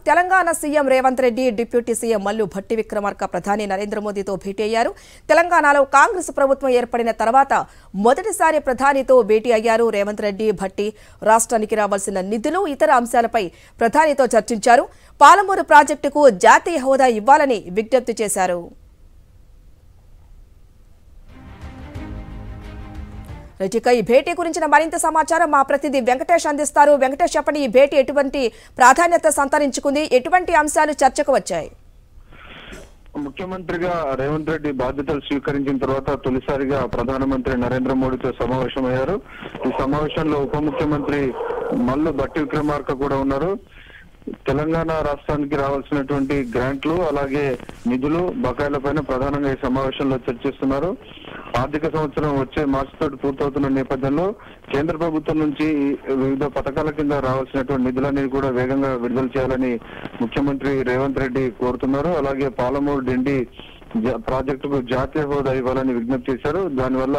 Telangana CM Revanth Reddy deputy CM Mallu Bhatti Vikramarka ప్రధాని నరేంద్ర మోదీతో భేటీ అయ్యారు. తెలంగాణలో కాంగ్రెస్ ప్రభుత్వం ఏర్పడిన తర్వాత మొదటిసారి ప్రధానితో భేటీ అయ్యారు రేవంత్ రెడ్డి భట్టి. రాష్ట్రానికి రావాల్సిన నిధులు, ఇతర అంశాలపై ప్రధానితో చర్చించారు. పాలమూరు ప్రాజెక్టుకు జాతీయ హోదా ఇవ్వాలని విజ్ఞప్తి చేశారు. ఇక ఈ భేటీ గురించిన మరింత సమాచారం మా ప్రతినిధి వెంకటేష్ అందిస్తారు. వెంకటేష్, చెప్పండి, ఈ భేటీ ఎటువంటి ప్రాధాన్యత సంతరించుకుంది, ఎటువంటి అంశాలు చర్చకు వచ్చాయి? ముఖ్యమంత్రిగా రేవంత్ రెడ్డి బాధ్యతలు స్వీకరించిన తర్వాత తొలిసారిగా ప్రధానమంత్రి నరేంద్ర మోడీతో సమావేశమయ్యారు. ఈ సమావేశంలో ఉప ముఖ్యమంత్రి మల్లు భట్టి విక్రమార్క కూడా ఉన్నారు. తెలంగాణ రాష్ట్రానికి రావాల్సినటువంటి గ్రాంట్లు, అలాగే నిధులు, బకాయిలపైన ప్రధానంగా ఈ సమావేశంలో చర్చిస్తున్నారు. ఆర్థిక సంవత్సరం వచ్చే మార్చి తోటి పూర్తవుతున్న నేపథ్యంలో కేంద్ర ప్రభుత్వం నుంచి వివిధ పథకాల కింద రావాల్సినటువంటి నిధులన్నీ కూడా వేగంగా విడుదల చేయాలని ముఖ్యమంత్రి రేవంత్ రెడ్డి కోరుతున్నారు. అలాగే పాలమూరు డిండి ప్రాజెక్టుకు జాతీయ హోదా ఇవ్వాలని విజ్ఞప్తి చేశారు. దానివల్ల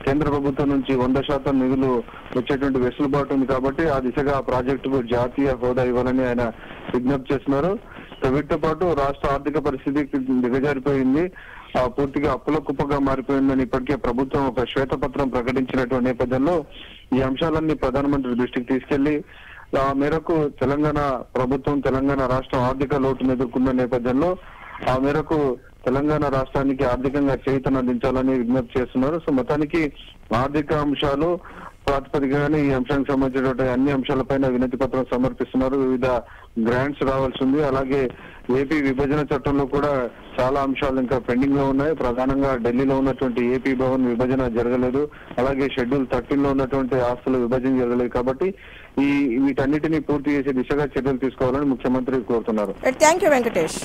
కేంద్ర ప్రభుత్వం నుంచి 100% నిధులు వచ్చేటువంటి వెసులుబాటు ఉంది కాబట్టి ఆ దిశగా ఆ ప్రాజెక్టుకు జాతీయ హోదా ఇవ్వాలని ఆయన విజ్ఞప్తి చేస్తున్నారు. వీటితో పాటు రాష్ట్ర ఆర్థిక పరిస్థితి దిగజారిపోయింది, పూర్తిగా అప్పుల కుప్పగా మారిపోయిందని ఇప్పటికే ప్రభుత్వం ఒక శ్వేతపత్రం ప్రకటించినటువంటి నేపథ్యంలో ఈ అంశాలన్నీ ప్రధానమంత్రి దృష్టికి తీసుకెళ్లి ఆ మేరకు తెలంగాణ ప్రభుత్వం, తెలంగాణ రాష్ట్రం ఆర్థిక లోటును ఎదుర్కొన్న నేపథ్యంలో ఆ మేరకు తెలంగాణ రాష్ట్రానికి ఆర్థికంగా చేయూతనందించాలని విజ్ఞప్తి చేస్తున్నారు. సో మొత్తానికి ఆర్థిక అంశాలు ప్రాతిపదికగానే ఈ అంశానికి సంబంధించినటువంటి అన్ని అంశాలపైన వినతి పత్రం సమర్పిస్తున్నారు. వివిధ గ్రాంట్స్ రావాల్సి ఉంది. అలాగే ఏపీ విభజన చట్టంలో కూడా చాలా అంశాలు ఇంకా పెండింగ్ లో ఉన్నాయి. ప్రధానంగా ఢిల్లీలో ఉన్నటువంటి ఏపీ భవన్ విభజన జరగలేదు. అలాగే షెడ్యూల్ 13 లో ఉన్నటువంటి ఆస్తుల విభజన జరగలేదు. కాబట్టి వీటన్నిటిని పూర్తి చేసే దిశగా చర్యలు తీసుకోవాలని ముఖ్యమంత్రి కోరుతున్నారు. థాంక్యూ వెంకటేష్.